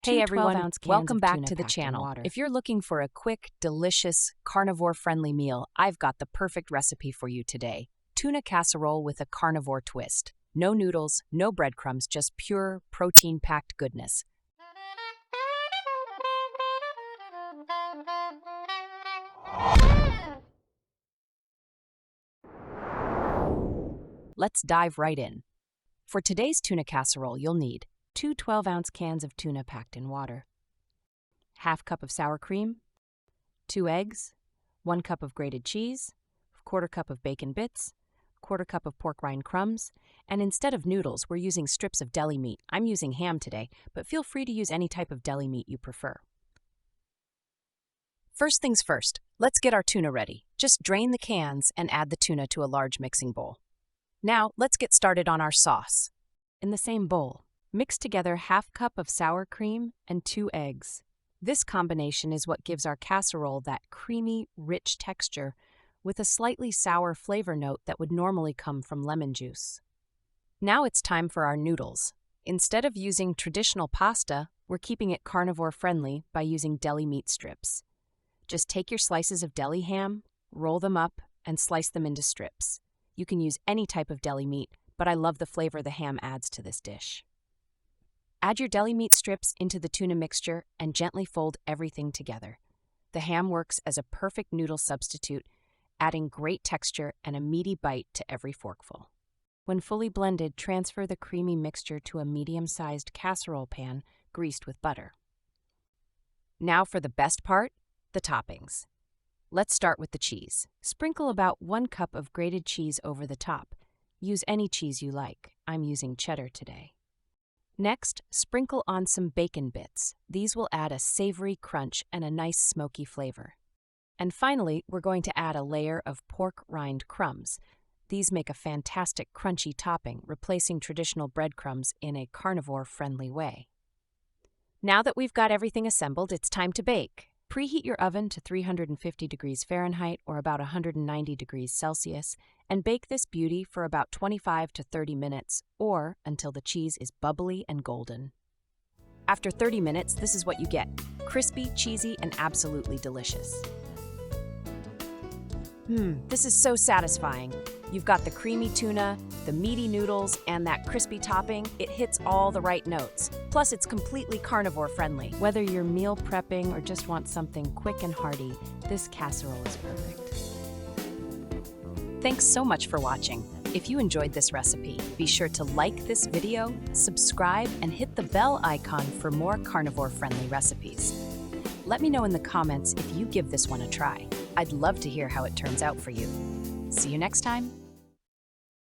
Hey everyone, 12-ounce cans welcome of back tuna to the packed in channel. water. If you're looking for a quick, delicious, carnivore-friendly meal, I've got the perfect recipe for you today. Tuna casserole with a carnivore twist. No noodles, no breadcrumbs, just pure, protein-packed goodness. Let's dive right in. For today's tuna casserole, you'll need 2 12-ounce cans of tuna packed in water, ½ cup of sour cream, 2 eggs, 1 cup of grated cheese, ¼ cup of bacon bits, ¼ cup of pork rind crumbs, and instead of noodles, we're using strips of deli meat. I'm using ham today, but feel free to use any type of deli meat you prefer. First things first, let's get our tuna ready. Just drain the cans and add the tuna to a large mixing bowl. Now, let's get started on our sauce. In the same bowl, mix together ½ cup of sour cream and 2 eggs. This combination is what gives our casserole that creamy, rich texture with a slightly sour flavor note that would normally come from lemon juice. Now it's time for our noodles. Instead of using traditional pasta, we're keeping it carnivore-friendly by using deli meat strips. Just take your slices of deli ham, roll them up, and slice them into strips. You can use any type of deli meat, but I love the flavor the ham adds to this dish. Add your deli meat strips into the tuna mixture and gently fold everything together. The ham works as a perfect noodle substitute, adding great texture and a meaty bite to every forkful. When fully blended, transfer the creamy mixture to a medium-sized casserole pan greased with butter. Now for the best part, the toppings. Let's start with the cheese. Sprinkle about 1 cup of grated cheese over the top. Use any cheese you like. I'm using cheddar today. Next, sprinkle on some bacon bits. These will add a savory crunch and a nice smoky flavor. And finally, we're going to add a layer of pork rind crumbs. These make a fantastic crunchy topping, replacing traditional breadcrumbs in a carnivore-friendly way. Now that we've got everything assembled, it's time to bake. Preheat your oven to 350 degrees Fahrenheit or about 190 degrees Celsius and bake this beauty for about 25 to 30 minutes or until the cheese is bubbly and golden. After 30 minutes, this is what you get: crispy, cheesy, and absolutely delicious. This is so satisfying. You've got the creamy tuna, the meaty noodles, and that crispy topping. It hits all the right notes. Plus, it's completely carnivore-friendly. Whether you're meal prepping or just want something quick and hearty, this casserole is perfect. Thanks so much for watching. If you enjoyed this recipe, be sure to like this video, subscribe, and hit the bell icon for more carnivore-friendly recipes. Let me know in the comments if you give this one a try. I'd love to hear how it turns out for you. See you next time.